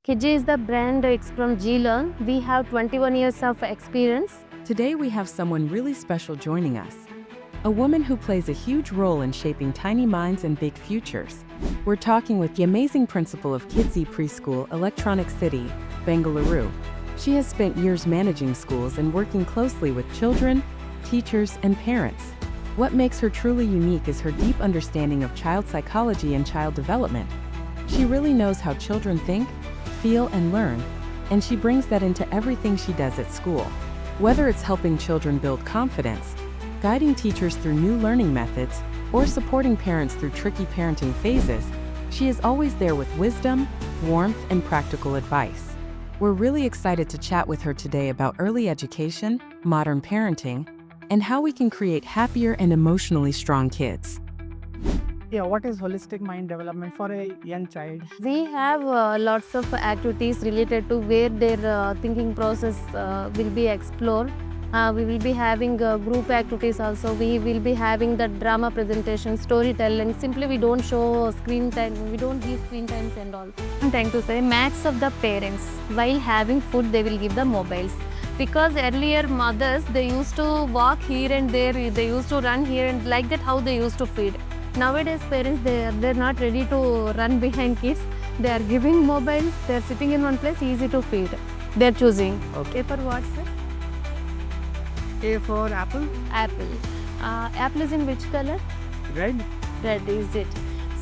Kiji is the brand. It's from G-Learn. We have 21 years of experience. Today we have someone really special joining us. A woman who plays a huge role in shaping tiny minds and big futures. We're talking with the amazing principal of Kidzi Preschool, Electronic City, Bengaluru. She has spent years managing schools and working closely with children, teachers, and parents. What makes her truly unique is her deep understanding of child psychology and child development. She really knows how children think, feel, and learn, and she brings that into everything she does at school. Whether it's helping children build confidence, guiding teachers through new learning methods, or supporting parents through tricky parenting phases, she is always there with wisdom, warmth, and practical advice. We're really excited to chat with her today about early education, modern parenting, and how we can create happier and emotionally strong kids. Yeah, what is holistic mind development for a young child? We have lots of activities related to where their thinking process will be explored. We will be having group activities also. We will be having the drama presentation, storytelling. Simply we don't show screen time, we don't give screen times and all. I'm trying to say max of the parents, while having food they will give the mobiles. Because earlier mothers, they used to walk here and there, they used to run here and like that how they used to feed. Nowadays parents, they're not ready to run behind kids. They are giving mobiles, they're sitting in one place, easy to feed. They're choosing. Okay. A for what, sir? A for apple, Apple. Apple is in which color? red. Red, is it?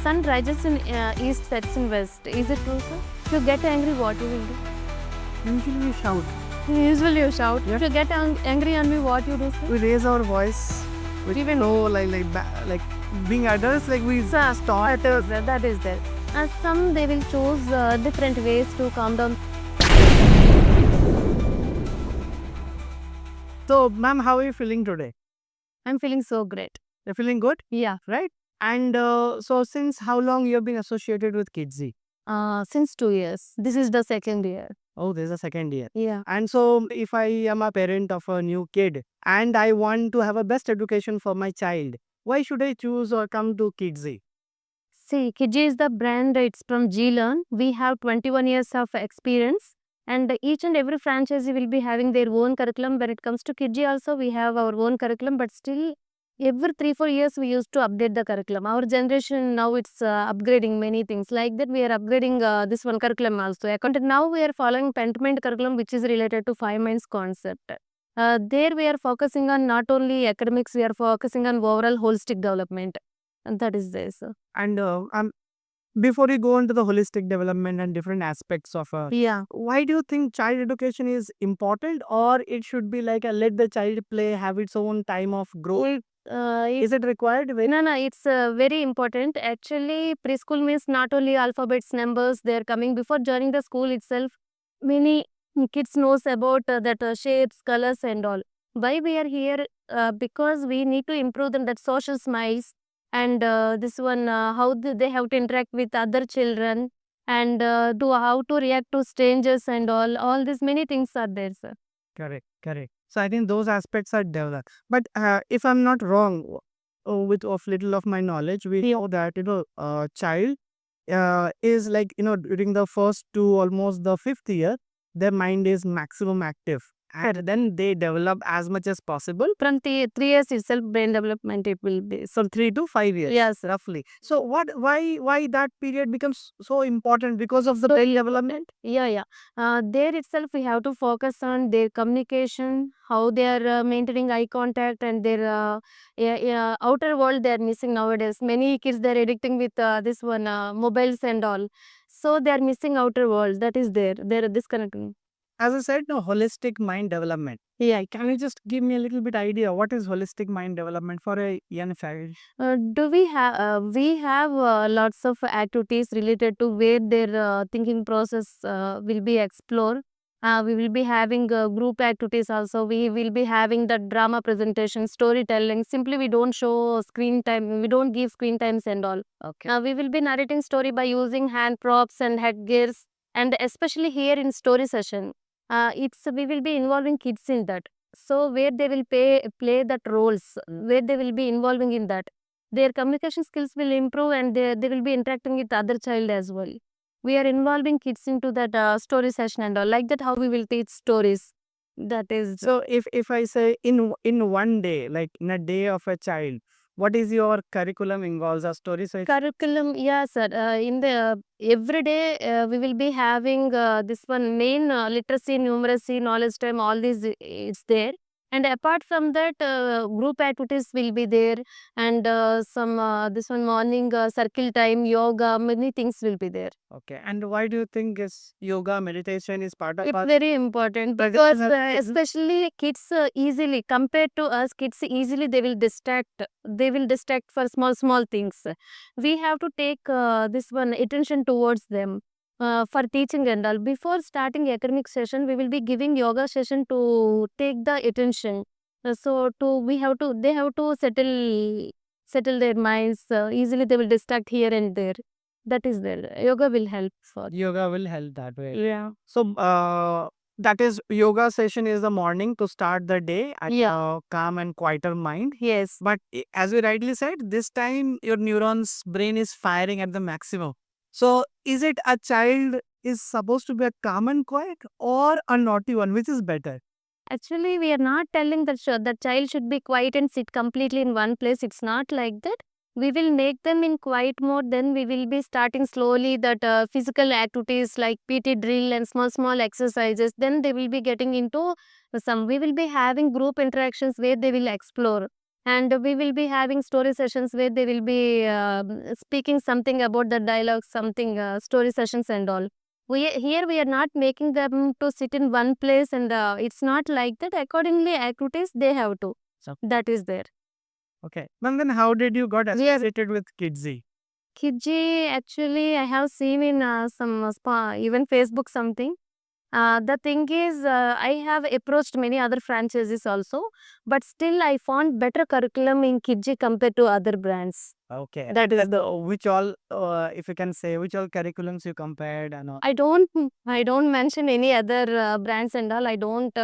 Sun rises in east, sets in west. Is it true, sir? If you get angry, what you will do? Usually we shout. Usually you shout. Yeah. If you get angry on me, what you do, sir? We raise our voice. We even know like being adults, like we Sir, start. that is there. Some they will choose different ways to calm down. So, ma'am, how are you feeling today? I'm feeling so great. You're feeling good, Yeah. right? And so, since how long you have been associated with Kidzi? Since 2 years. This is the second year. Oh, this is a second year. Yeah. And so, if I am a parent of a new kid and I want to have a best education for my child, why should I choose or come to Kidzi? See, Kiji is the brand. It's from G-Learn. We have 21 years of experience, and each and every franchisee will be having their own curriculum. When it comes to Kiji also, we have our own curriculum, but still every 3-4 years we used to update the curriculum. Our generation now it's upgrading many things. Like that we are upgrading this one curriculum also. Accountant, now we are following Pentiment curriculum, which is related to 5 minds concept. There we are focusing on not only academics, we are focusing on overall holistic development. And that is this. And before you go into the holistic development and different aspects of Yeah. why do you think child education is important, or it should be like a let the child play, have its own time of growth? Is it required? No, it's very important. Actually, preschool means not only alphabets, numbers, they're coming before joining the school itself. Many kids knows about that shapes, colors and all. Why we are here? Because we need to improve them that social smiles and this one, how they have to interact with other children and to how to react to strangers and all these many things are there, sir. Correct, correct. So I think those aspects are developed. But if I'm not wrong, with of little of my knowledge, we know that child is like during the first to almost the fifth year, their mind is maximum active, and then they develop as much as possible. From 3 years itself, brain development it will be. So 3 to 5 years, Yes. roughly. So why that period becomes so important? Because of the brain development. Yeah. There itself, we have to focus on their communication, how they are maintaining eye contact, and their outer world they are missing nowadays. Many kids they are addicting with this one mobiles and all, so they are missing outer world. That is there. They are disconnecting. As I said, no, holistic mind development. Yeah. Can you just give me a little bit idea what is holistic mind development for a young child? Do we have lots of activities related to where their thinking process will be explored. We will be having group activities also. We will be having the drama presentation, storytelling. Simply we don't show screen time. We don't give screen times and all. Okay. We will be narrating story by using hand props and headgears, and especially here in story session. We will be involving kids in that. So where they will play that roles, where they will be involving in that, their communication skills will improve and they will be interacting with other child as well. We are involving kids into that story session and all. Like that, how we will teach stories. That is So if I say in one day, like in a day of a child, what is your curriculum involves a story? So curriculum. Yeah, sir. In the every day, we will be having this one main literacy, numeracy, knowledge time. All these is there. And apart from that, group activities will be there, and some this one morning circle time, yoga, many things will be there. okay, and why do you think is yoga meditation is part of It's our very important But because Mhm. especially kids easily compared to us, kids easily they will distract. They will distract for small things. We have to take this one attention towards them for teaching and all. Before starting academic session, we will be giving yoga session to take the attention. So to we have to they have to settle their minds. Easily they will distract here and there. That is there. Yoga will help for. yoga will help that way. Yeah. So that is yoga session is the morning to start the day at Yeah. a calm and quieter mind. Yes. But as we rightly said, this time your neurons brain is firing at the maximum. So is it a child is supposed to be a calm and quiet or a naughty one, which is better? Actually, we are not telling that that child should be quiet and sit completely in one place. It's not like that. We will make them in quiet mode. Then we will be starting slowly that physical activities like PT drill and small exercises. Then they will be getting into some. We will be having group interactions where they will explore, and we will be having story sessions where they will be speaking something about the dialogue, something story sessions and all. We are not making them to sit in one place, and it's not like that. Accordingly, activities they have to. So That is there. okay. And then how did you got We are associated with Kidsy? Kidji. Actually, I have seen in some spa, even Facebook something. The thing is, I have approached many other franchises also, but still I found better curriculum in Kidji compared to other brands. Okay. That is the. Which all, if you can say, which all curriculums you compared and all. I don't mention any other brands and all. I don't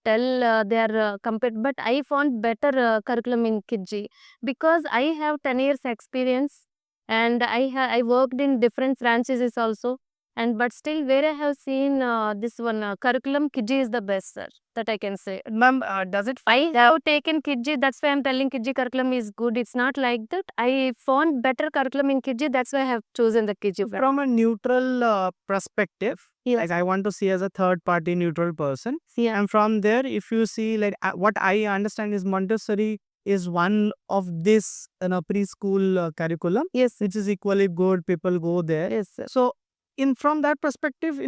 tell their compared, but I found better curriculum in Kidji because I have 10 years experience, and I worked in different franchises also. And but still, where I have seen this one curriculum, Kidji is the best, sir. That I can say. Ma'am, does it I have taken Kidji. That's why I'm telling Kidji curriculum is good. It's not like that. I found better curriculum in Kidji. That's why I have chosen the Kidji brand. from a neutral perspective? Yeah. Like I want to see as a third party neutral person. Yeah. And from there, if you see, like what I understand is Montessori is one of this preschool curriculum, Yes. which is equally good. People go there. Yes, sir. So, in from that perspective,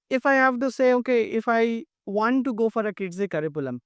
if I have to say, okay, if I want to go for a kids curriculum,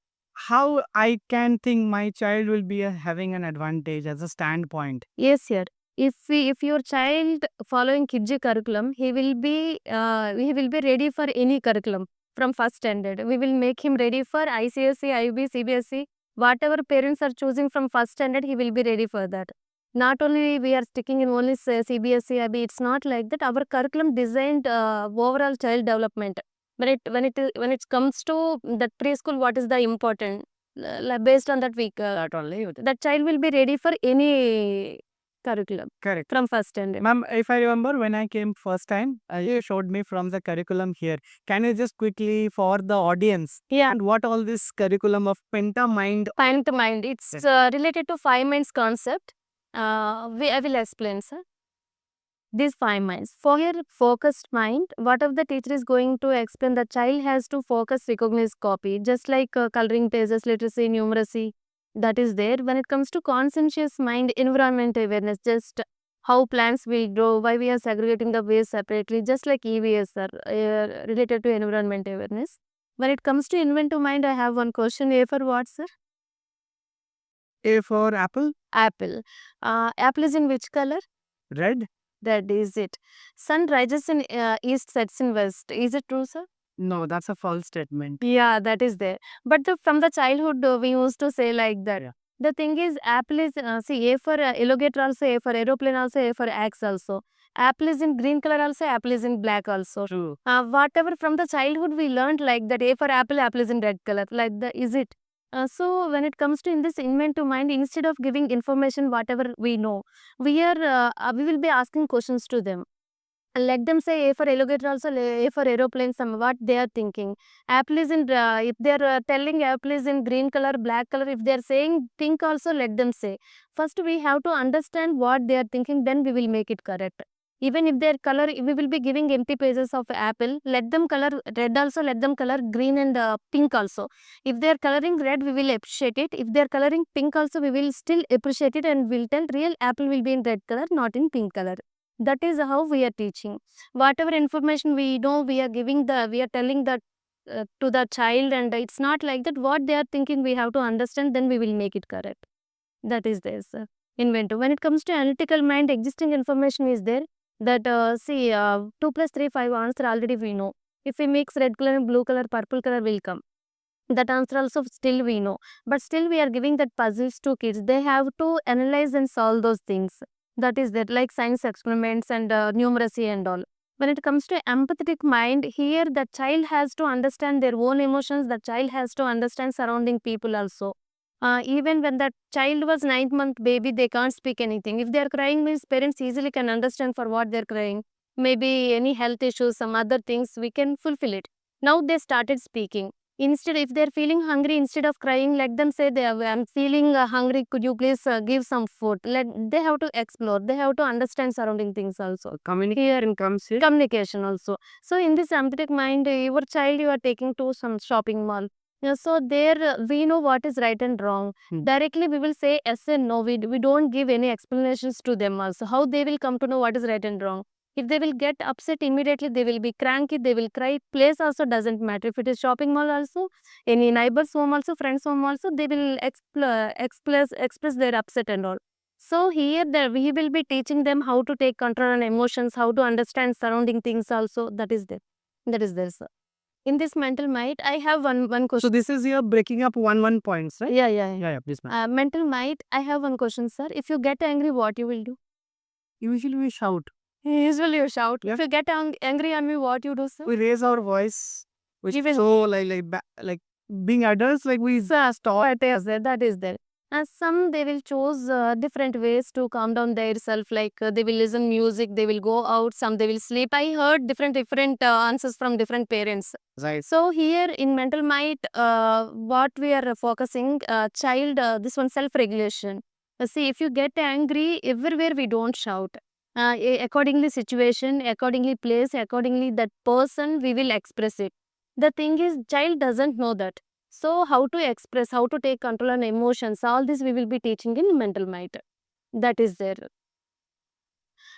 how I can think my child will be having an advantage as a standpoint. Yes, sir. If your child following Kidji curriculum, he will be ready for any curriculum from first standard. We will make him ready for ICSE, IB, CBSE. Whatever parents are choosing from first standard, he will be ready for that. Not only we are sticking in only CBSE, IB. It's not like that. Our curriculum designed overall child development. When it comes to that preschool, what is the important? Based on that week, That only. that child will be ready for any curriculum Correct. from first standard. Ma'am, if I remember when I came first time, you showed me from the curriculum here. Can you just quickly for the audience Yeah, and what all this curriculum of Pentamind? find to mind. It's Yes. related to 5 minds concept. I will explain, sir. These 5 minds. For your focused mind, whatever the teacher is going to explain, the child has to focus, recognize, copy. Just like coloring pages, literacy, numeracy, that is there. When it comes to conscientious mind, environment awareness, just how plants will grow, why we are segregating the waste separately, just like EVS, sir, related to environment awareness. When it comes to inventive mind, I have one question. A for what, sir? A for apple, Apple. Apple is in which color? red. That is it. Sun rises in east, sets in west. Is it true, sir? No, that's a false statement. Yeah, that is there. But from the childhood, we used to say like that. Yeah. The thing is, apple is, see, A for alligator also, A for aeroplane also, A for axe also. Apple is in green color also, apple is in black also. True. Whatever from the childhood we learned like that, A for apple, apple is in red color. Like that, is it? So when it comes to in this inventive mind, instead of giving information whatever we know, we will be asking questions to them. Let them say A for alligator, also A for aeroplane, some what they are thinking. Apple is in, if they are telling apple is in green color, black color, if they are saying pink also, let them say. First we have to understand what they are thinking, then we will make it correct. Even if their color, we will be giving empty pages of apple, let them color red also, let them color green and pink also. If they are coloring red, we will appreciate it. If they are coloring pink also, we will still appreciate it and will tell real apple will be in red color, not in pink color. That is how we are teaching. Whatever information we know, we are giving we are telling that to the child, and it's not like that. What they are thinking, we have to understand, then we will make it correct. That is there, sir. Inventive. When it comes to analytical mind, existing information is there. That see, 2 plus 3, 5 answer already we know. If we mix red color and blue color, purple color will come. That answer also still we know. But still we are giving that puzzles to kids. They have to analyze and solve those things. That is that, like science experiments and numeracy and all. When it comes to empathetic mind, here the child has to understand their own emotions. The child has to understand surrounding people also. Even when that child was 9th month baby, they can't speak anything. If they are crying, means parents easily can understand for what they're crying. Maybe any health issues, some other things, we can fulfill it. Now they started speaking. Instead, if they're feeling hungry, instead of crying, let them say, I'm feeling hungry, could you please give some food? They have to explore, they have to understand surrounding things also. Communication comes here. Communication also. So in this empathetic mind, your child you are taking to some shopping mall. Yeah, so there we know what is right and wrong. Directly we will say yes and no. We don't give any explanations to them also. How they will come to know what is right and wrong? If they will get upset immediately, they will be cranky, they will cry. Place also doesn't matter. If it is shopping mall also, any neighbor's home also, friend's home also, they will express their upset and all. So here we will be teaching them how to take control on emotions, how to understand surrounding things also. That is there. That is there, sir. In this mental might, I have one question. So this is your breaking up one points, right? Yeah, yeah, yeah. Yeah, please, ma'am. Mental might, I have one question, sir. If you get angry, what you will do? Usually we shout. Usually you shout. Yeah. If you get angry on me, what you do, sir? We raise our voice. Which Even- so like being adults, like we stop. That is there. And some they will choose different ways to calm down their self. Like they will listen music, they will go out. Some they will sleep. I heard different answers from different parents. Right. So here in mental might, what we are focusing, child, this one self-regulation. See, if you get angry, everywhere we don't shout. Accordingly situation, accordingly place, accordingly that person, we will express it. The thing is, child doesn't know that. So how to express, how to take control on emotions, all this we will be teaching in mental might. That is there.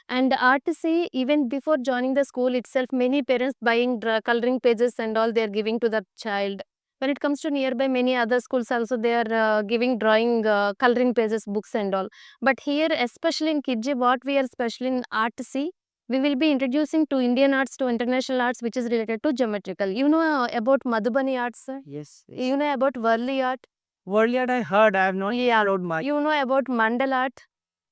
And art, see, even before joining the school itself, many parents buying coloring pages and all they are giving to the child. When it comes to nearby, many other schools also they are giving drawing, coloring pages, books and all. But here, especially in Kidji, what we are especially in art, see, we will be introducing to Indian arts, to international arts, which is related to geometrical. You know about Madhubani arts, sir? Yes. You know about Varli art? Worldly art I heard. I have not followed much. You know about mandala art?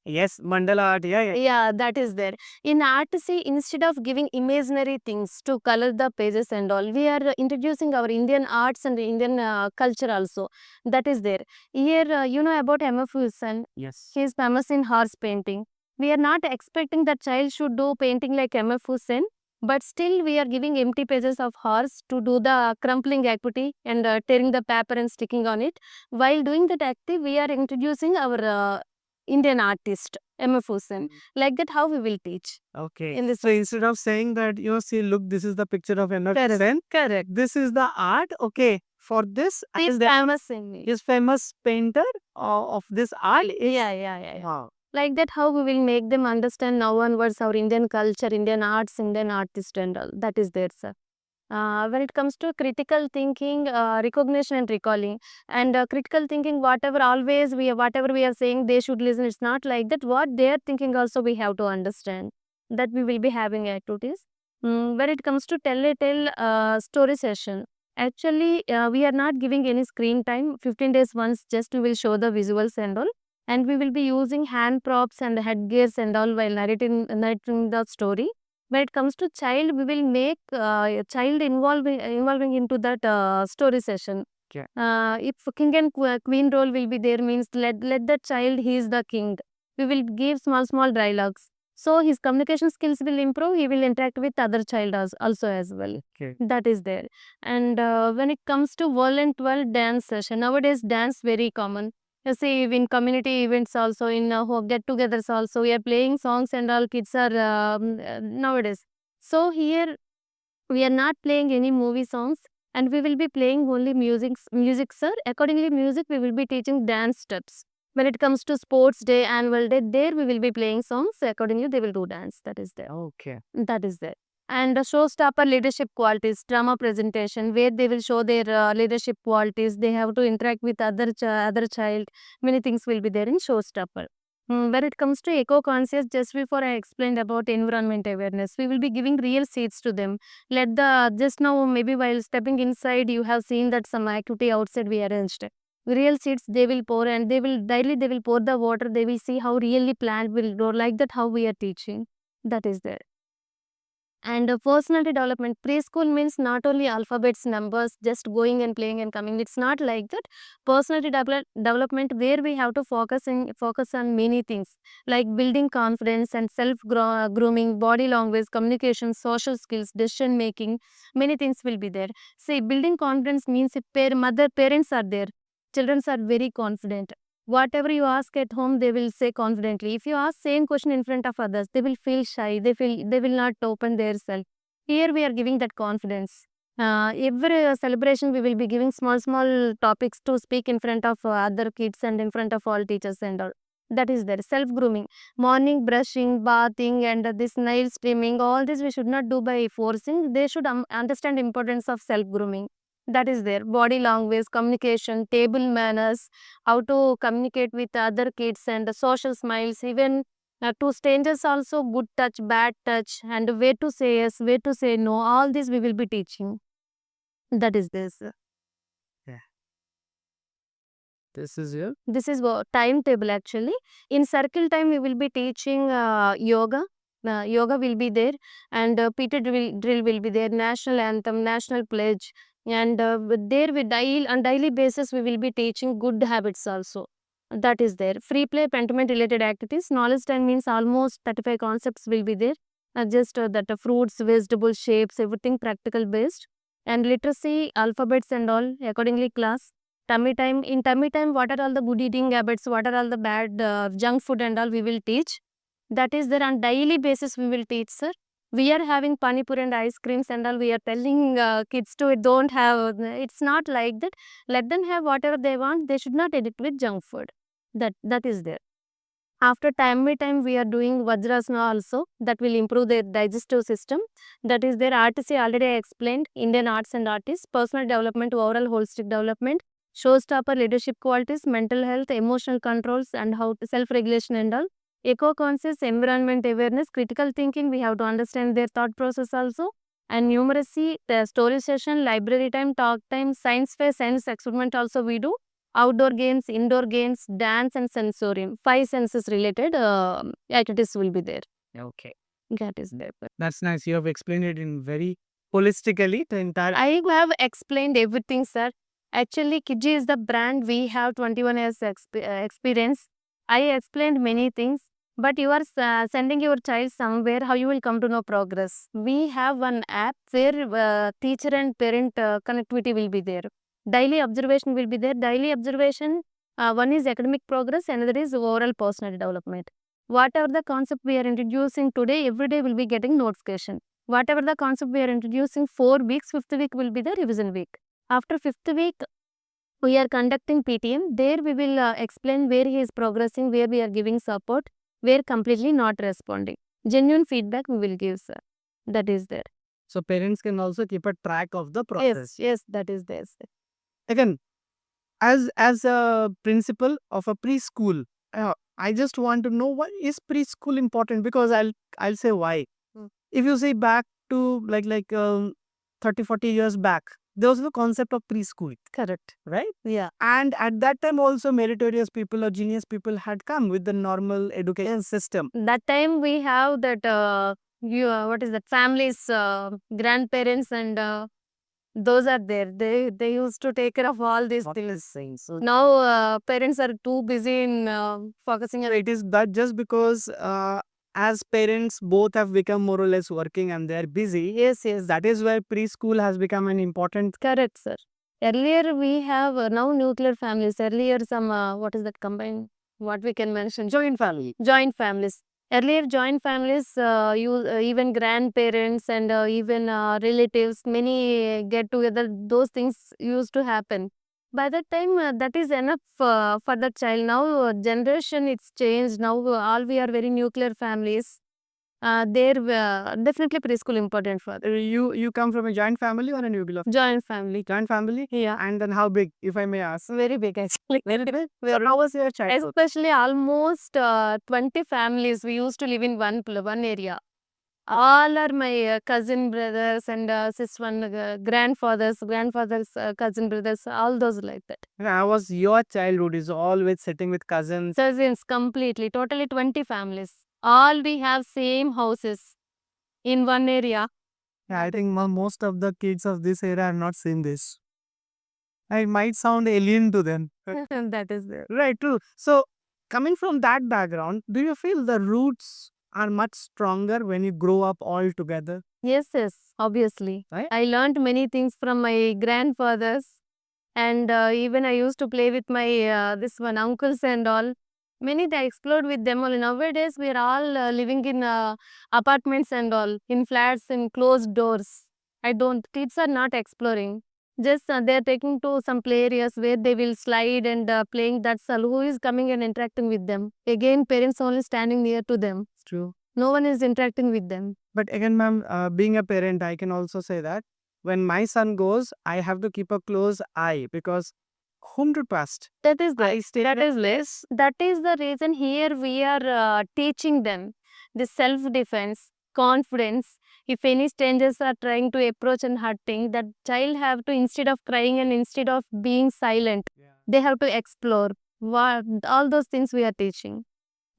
Yes, mandala art. Yeah. Yeah, that is there. In art, see, instead of giving imaginary things to color the pages and all, we are introducing our Indian arts and Indian culture also. That is there. Here, you know about M.F. Wilson. Yes. He is famous in horse painting. We are not expecting that child should do painting like M.F. Hussain, but still we are giving empty pages of horse to do the crumpling activity and tearing the paper and sticking on it. While doing that activity, we are introducing our Indian artist, M.F. Hussain. Like that, how we will teach. Okay. In this So instead of saying that, see, look, this is the picture of M.F. Correct. Hussain. Correct. This is the art. Okay. For this, He is the famous in me. is famous painter of this art. Yeah. Wow. Like that, how we will make them understand now onwards our Indian culture, Indian arts, Indian artist and all. That is there, sir. When it comes to critical thinking, recognition and recalling, and critical thinking, whatever we are saying, they should listen. It's not like that. What they are thinking also we have to understand. That we will be having activities. When it comes to tell story session, actually we are not giving any screen time. 15 days once, just we will show the visuals and all. And we will be using hand props and headgears and all while narrating the story. When it comes to child, we will make child involving into that story session. Okay. If king and queen role will be there, means let the child, he is the king. We will give small dialogues. So his communication skills will improve. He will interact with other child also as well. Okay. That is there. And when it comes to volunteer dance session, nowadays dance very common. You see, in community events also, in get-togethers also, we are playing songs and all kids are nowadays. So here we are not playing any movie songs and we will be playing only music, sir. Accordingly, music we will be teaching dance steps. When it comes to sports day, annual day, there we will be playing songs. Accordingly, they will do dance. That is there. Okay. That is there. And showstopper leadership qualities, drama presentation, where they will show their leadership qualities. They have to interact with other child. Many things will be there in showstopper. When it comes to eco-conscious, just before I explained about environment awareness, we will be giving real seeds to them. Let the just now maybe while stepping inside, you have seen that some activity outside we arranged. Real seeds they will pour and they will daily they will pour the water. They will see how really plant will grow. Like that, how we are teaching. That is there. And personality development, preschool means not only alphabets, numbers, just going and playing and coming. It's not like that. Personality development, where we have to focus on many things like building confidence and self grooming, body language, communication, social skills, decision making. Many things will be there. See, building confidence means if parents are there, children are very confident. Whatever you ask at home, they will say confidently. If you ask same question in front of others, they will feel shy. They will not open their self. Here we are giving that confidence. Every celebration we will be giving small topics to speak in front of other kids and in front of all teachers and all. That is there. Self grooming, morning brushing, bathing, and this nail trimming. All this we should not do by forcing. They should understand importance of self grooming. That is there. Body language, communication, table manners, how to communicate with other kids and the social smiles, even to strangers also, good touch, bad touch, and where to say yes, where to say no. All this we will be teaching. That is this. Yeah. This is your This is timetable actually. In circle time, we will be teaching yoga. Yoga will be there, and PT drill will be there. National anthem, national pledge, and there we daily on daily basis we will be teaching good habits also. That is there. Free play, pentiment related activities. Knowledge time means almost 35 concepts will be there. Just that fruits, vegetables, shapes, everything practical based. And literacy, alphabets and all accordingly class. Tummy time. In tummy time, what are all the good eating habits? What are all the bad junk food and all we will teach. That is there on daily basis we will teach, sir. We are having pani puri and ice creams and all. We are telling kids to don't have. It's not like that. Let them have whatever they want. They should not edit with junk food. That is there. After time by time, we are doing Vajrasana also. That will improve their digestive system. That is their RTC already I explained. Indian arts and artists, personal development, overall holistic development, showstopper leadership qualities, mental health, emotional controls, and how self-regulation and all. Eco-conscious, environment awareness, critical thinking. We have to understand their thought process also. And numeracy, the story session, library time, talk time, science fair, science experiment also we do. Outdoor games, indoor games, dance and sensorium. 5 senses related activities will be there. okay. That is there. That's nice. You have explained it in very holistically the entire. I have explained everything, sir. Actually, Kiji is the brand. We have 21 years experience. I explained many things. But you are sending your child somewhere, how you will come to know progress. We have one app where teacher and parent connectivity will be there. Daily observation will be there. Daily observation, one is academic progress, another is overall personal development. Whatever the concept we are introducing today, every day will be getting notification. Whatever the concept we are introducing 4 weeks, 5th week will be the revision week. After 5th week, we are conducting PTM. There we will explain where he is progressing, where we are giving support, where completely not responding. Genuine feedback we will give, sir. That is there. So parents can also keep a track of the process. Yes, that is there, sir. Again, as a principal of a preschool, I just want to know why is preschool important, because I'll say why. If you say back to like 30-40 years back, there was the concept of preschool, Correct. right? Yeah. And at that time also meritorious people or genius people had come with the normal education system. That time we have that what is that families, grandparents and those are there. They used to take care of all these things. So Now parents are too busy in focusing on it is that just because as parents both have become more or less working and they're busy, Yes, yes. that is why preschool has become an important. Correct, sir. Earlier we have now nuclear families. Earlier some what is that combined? What we can mention? Joint family. Joint families. Earlier joint families, even grandparents and even relatives, many get together. Those things used to happen. By that time, that is enough for the child. Now generation it's changed. Now all we are very nuclear families. There definitely preschool important for them. You come from a joint family or a nuclear Joint family. joint family? Yeah. And then how big, if I may ask? Very big actually. Very big. So how was your childhood? Especially almost 20 families we used to live in one area. All are my cousin brothers and grandfathers, cousin brothers, all those like that. How was your childhood? Is always sitting with cousins. Cousins completely, totally 20 families. All we have same houses in one area. Yeah, I think most of the kids of this era have not seen this. It might sound alien to them. That is there. Right, true. So, coming from that background, do you feel the roots are much stronger when you grow up all together? Yes, yes, obviously. Right? I learned many things from my grandfathers, and even I used to play with my this one uncles and all. Many I explored with them all. Nowadays, we are all living in apartments and all, in flats in closed doors. I don't. Kids are not exploring. Just they are taking to some play areas where they will slide and playing. That's all. Who is coming and interacting with them? Again, parents only standing near to them. It's true. No one is interacting with them. But again, ma'am, being a parent, I can also say that when my son goes, I have to keep a close eye because whom to trust? That is I the stay that is less. That is the reason here we are teaching them the self defense, confidence. If any strangers are trying to approach and hurting, that child have to, instead of crying and instead of being silent, they have to explore. What all those things we are teaching.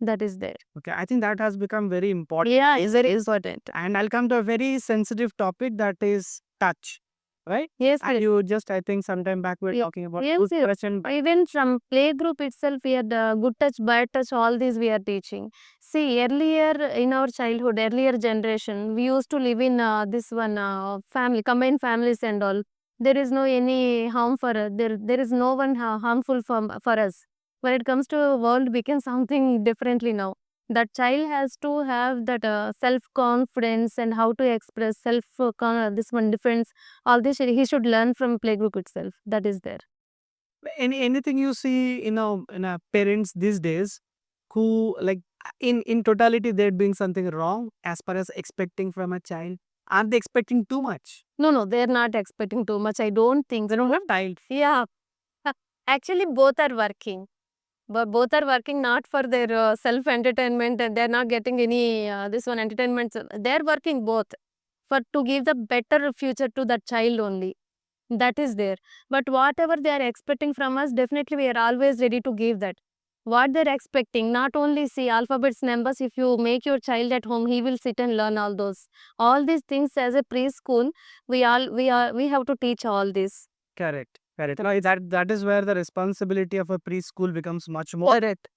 That is there. Okay, I think that has become very important. Yeah, is very important. And I'll come to a very sensitive topic that is touch. Right? Yes, And yes. you just, I think, sometime back we were Yeah. talking about Yes, good yes. touch and Even from playgroup itself, we had good touch, bad touch, all these we are teaching. See, earlier in our childhood, earlier generation, we used to live in this one family, combined families and all. There is no any harm for us. There is no one harmful for us. When it comes to world, became something differently now. That child has to have that self confidence and how to express self this one defense. All this he should learn from playgroup itself. That is there. anything you see, in a parents these days who like in totality they're doing something wrong as far as expecting from a child. Are they expecting too much? No, no, they're not expecting too much. I don't think They so. don't have child. Yeah. Actually, both are working. But both are working not for their self entertainment and they're not getting any this one entertainment. They're working both for to give the better future to that child only. That is there. But whatever they are expecting from us, definitely we are always ready to give that. What they're expecting, not only see alphabets, numbers, if you make your child at home, he will sit and learn all those. All these things as a preschool, we have to teach all this. Correct. Correct. No, that is where the responsibility of a preschool becomes much more Correct.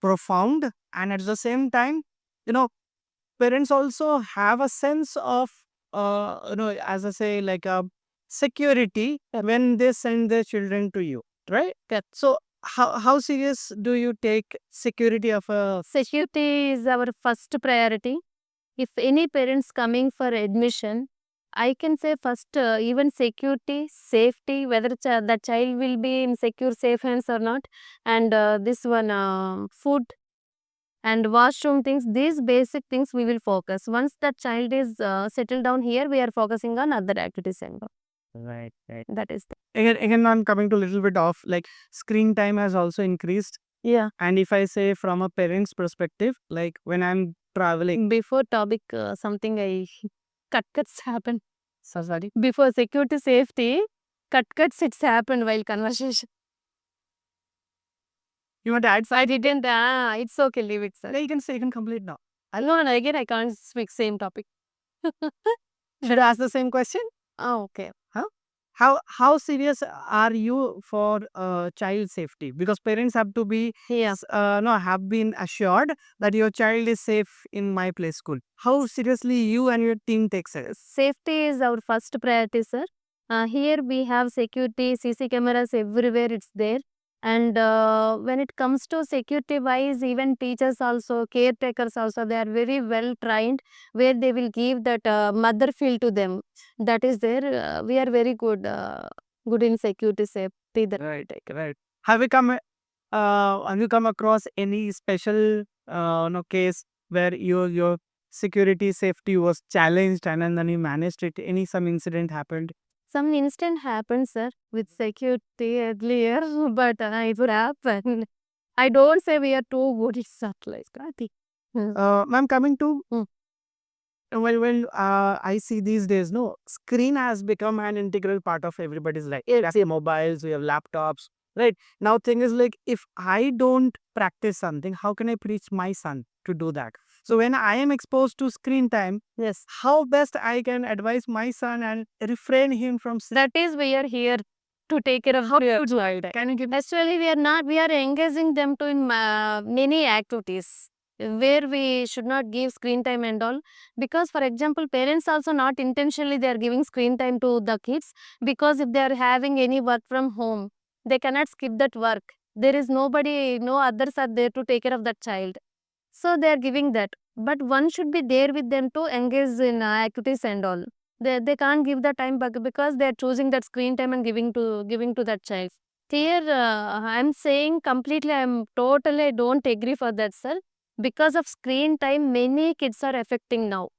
profound, and at the same time, you know, parents also have a sense of as I say, like a security when they send their children to you, right? Correct. So how serious do you take security of a Security is our first priority. If any parents coming for admission, I can say first even security, safety, whether the child will be in secure, safe hands or not, and this one food and washroom things, these basic things we will focus. Once the child is settled down here, we are focusing on other activities and all. right, right. That is Again, I'm coming to a little bit off. Like screen time has also increased, yeah. and if I say from a parent's perspective, like when I'm traveling, Before topic, something I cuts happen. so sorry. Before security, safety, cuts it's happened while conversation. You want to add I didn't. It's okay. Leave it, sir. Yeah, you can complete now. No, no, again, I can't speak same topic. Should I ask the same question? Oh, okay. Huh? how serious are you for child safety? Because parents have to be Yeah. no have been assured that your child is safe in my play school. How seriously you and your team takes it? Safety is our first priority, sir. Here we have security, CC cameras everywhere, it's there. And when it comes to security wise, even teachers also, caretakers also, they are very well trained where they will give that mother feel to them. That is there. We are very good, good in security safety. Right, right. Have you come across any special no case where your security safety was challenged and then you managed it? Any some incident happened? Some instant happened, sir, with security earlier, but it would happen. I don't say we are too good. It's not like that. Ma'am, coming to Hmm. I see these days, no, screen has become an integral part of everybody's life. We have mobiles, we have laptops, right? Now, thing is like, if I don't practice something, how can I preach my son to do that? So when I am exposed to screen time, Yes, how best I can advise my son and refrain him from that is we are here to take care of how your child. Can you give Actually, we are not. We are engaging them to in many activities where we should not give screen time and all. Because, for example, parents also not intentionally they are giving screen time to the kids because if they are having any work from home, they cannot skip that work. There is nobody, no others are there to take care of that child. So they are giving that. But one should be there with them to engage in activities and all. They can't give the time back because they are choosing that screen time and giving to that child. Here, I'm saying completely, I'm totally don't agree for that, sir. Because of screen time, many kids are affecting now.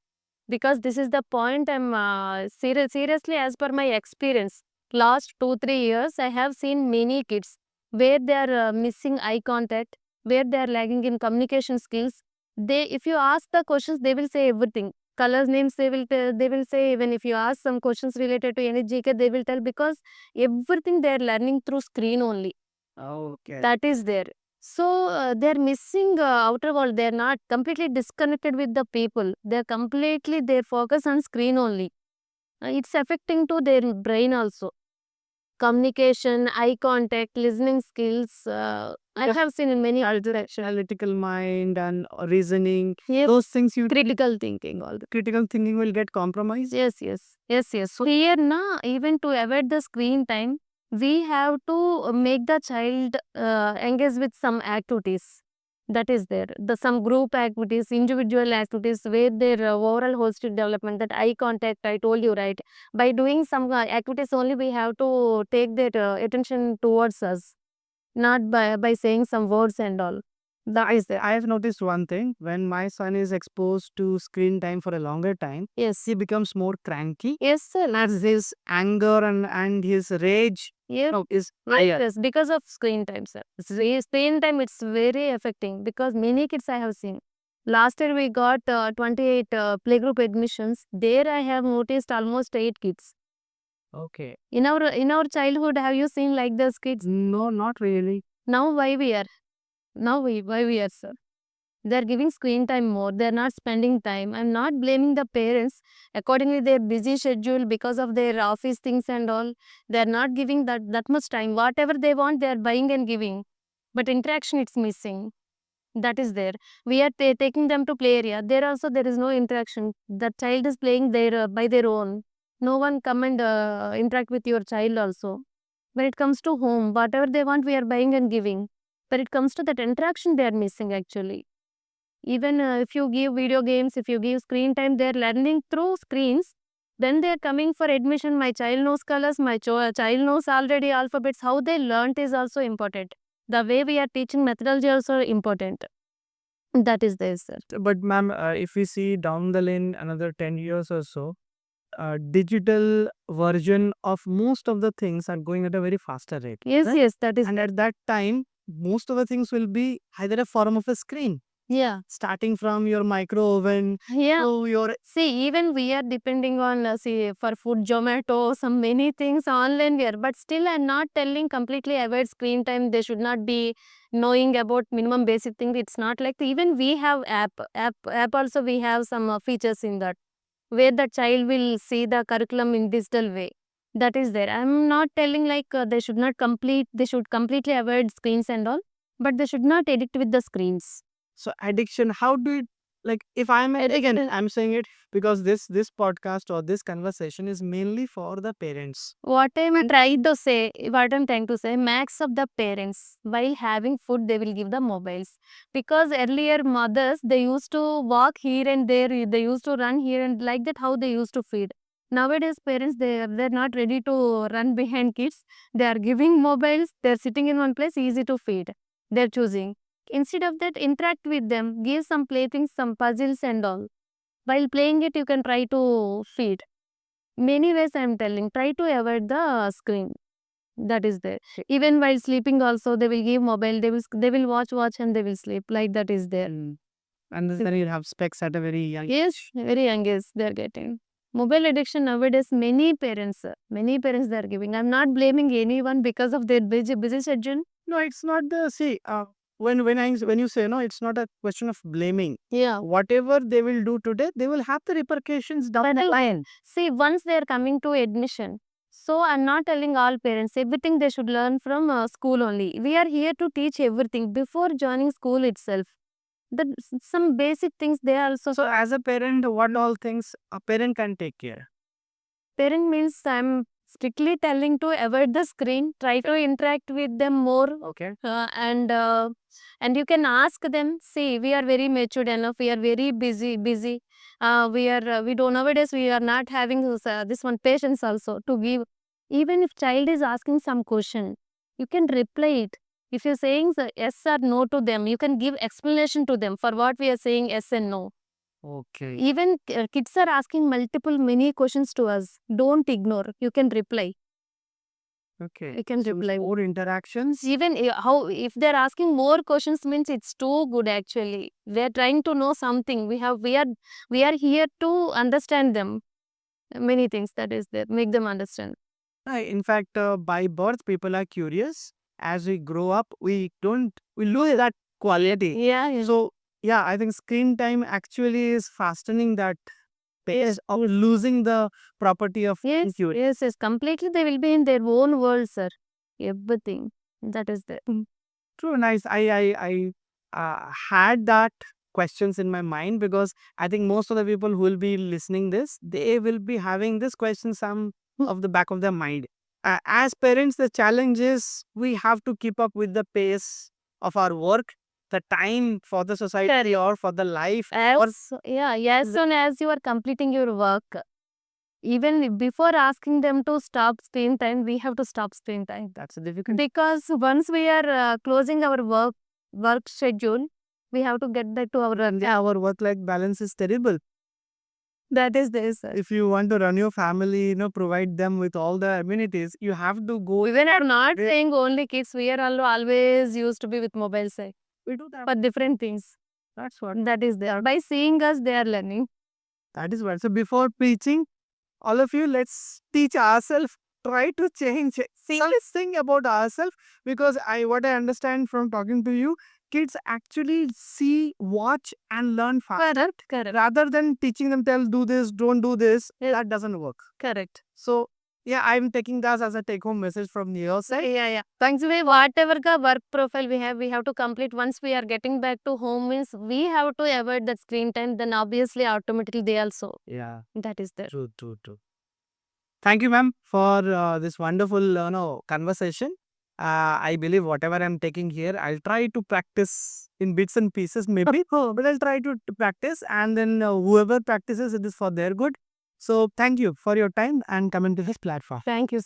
Because this is the point I'm seriously, as per my experience, last 2 3 years, I have seen many kids where they are missing eye contact, where they are lagging in communication skills. If you ask the questions, they will say everything. Colors names they will tell, they will say. Even if you ask some questions related to any GK, they will tell because everything they are learning through screen only. Okay. That is there. So they're missing outer world. They're not completely disconnected with the people. They're completely their focus on screen only. It's affecting to their brain also. Communication, eye contact, listening skills. I have seen in many other Analytical mind and reasoning, Yep. those things you Critical thinking all the critical thinking will get compromised. yes. So here na even to avoid the screen time, we have to make the child engage with some activities. That is there. The some group activities, individual activities, where their overall holistic development, that eye contact, I told you, right? By doing some activities only, we have to take that attention towards us, not by saying some words and all. That is there. I have noticed one thing. When my son is exposed to screen time for a longer time, Yes. he becomes more cranky. Yes, sir. As his anger and his rage Yep. is Yes, higher. yes, because of screen time, sir. Screen time, it's very affecting because many kids I have seen. Last year we got 28 playgroup admissions. There I have noticed almost 8 kids. Okay. In our childhood, have you seen like those kids? No, not really. Now why we are? Why we are, sir? They're giving screen time more. They're not spending time. I'm not blaming the parents. Accordingly, their busy schedule because of their office things and all, they're not giving that much time. Whatever they want, they're buying and giving. But interaction, it's missing. That is there. We are taking them to play area. There also there is no interaction. The child is playing their by their own. No one come and interact with your child also. When it comes to home, whatever they want, we are buying and giving. But it comes to that interaction, they are missing actually. Even if you give video games, if you give screen time, they're learning through screens. Then they're coming for admission. My child knows colors, my child knows already alphabets. How they learnt is also important. The way we are teaching methodology also important. That is there, sir. But ma'am, if we see down the lane another 10 years or so, digital version of most of the things are going at a very faster rate. Yes, Right? yes, that is. And at that time, most of the things will be either a form of a screen, Yeah. starting from your micro oven Yeah. to your See, even we are depending on, for food, Zomato, some many things online we are. But still, I'm not telling completely avoid screen time. They should not be knowing about minimum basic thing. It's not like even we have app also we have some features in that where the child will see the curriculum in digital way. That is there. I'm not telling like they should completely avoid screens and all, but they should not addict with the screens. So addiction, how do it, like if I'm again Addiction. I'm saying it because this podcast or this conversation is mainly for the parents. What I'm trying to say, max of the parents, while having food, they will give the mobiles. Because earlier mothers, they used to walk here and there, they used to run here and like that, how they used to feed. Nowadays, parents, they're not ready to run behind kids. They are giving mobiles, they're sitting in one place, easy to feed. They're choosing. Instead of that, interact with them, give some playthings, some puzzles and all. While playing it, you can try to feed. Many ways I'm telling, try to avoid the screen. That is there. Even while sleeping also, they will give mobile, they will watch and they will sleep. Like that is there. And then you have specs at a very young Yes, very young age they are getting. Mobile addiction nowadays, many parents they are giving. I'm not blaming anyone because of their busy schedule. No, it's not the see. When you say no, it's not a question of blaming. Yeah. Whatever they will do today, they will have the repercussions down the line. See, once they are coming to admission, so I'm not telling all parents everything they should learn from school only. We are here to teach everything before joining school itself. Some basic things they also. So as a parent, what all things a parent can take care? Parent means I'm strictly telling to avoid the screen, try to interact with them more, Okay. and you can ask them. See, we are very matured enough. We are very busy. We don't nowadays. We are not having this one patience also to give. Even if child is asking some question, you can reply it. If you're saying yes or no to them, you can give explanation to them for what we are saying yes and no. Okay. Even kids are asking many questions to us. Don't ignore. You can reply. Okay. You can So reply. more interactions. Even how if they're asking more questions means it's too good actually. They're trying to know something. We are here to understand them. Many things that is there. Make them understand. In fact, by birth, people are curious. As we grow up, we lose that quality. Yeah. So yeah, I think screen time actually is fastening that pace of losing the property of Yes. curiosity. Yes. Completely they will be in their own world, sir. Everything. That is there. True, nice. I had that questions in my mind because I think most of the people who will be listening this, they will be having this question some of the back of their mind. As parents, the challenge is we have to keep up with the pace of our work, the time for the society or for the life. Or As soon as you are completing your work, even before asking them to stop screen time, we have to stop screen time. that's a difficult. Because once we are closing our work schedule, we have to get back to our Yeah, our work-life balance is terrible. That is there, sir. If you want to run your family, provide them with all the amenities, you have to go. Even I'm not saying only kids, we are always used to be with mobile side. We do that. For different things. That's what. That is there. By seeing us, they are learning. That is what. So before preaching, all of you, let's teach ourselves. Try to change. See, let's think about ourselves because what I understand from talking to you, kids actually see, watch, and learn fast. Correct. Rather than teaching them, tell do this, don't do this. That doesn't work. Correct. So yeah, I'm taking that as a take-home message from your side. Yeah. Thanks. Whatever ka work profile we have to complete. Once we are getting back to home means we have to avoid that screen time. Then obviously automatically they also. Yeah. That is there. True. Thank you, ma'am, for this wonderful conversation. I believe whatever I'm taking here, I'll try to practice in bits and pieces, maybe, but I'll try to practice, and then whoever practices, it is for their good. So, thank you for your time and coming to this platform. Thank you.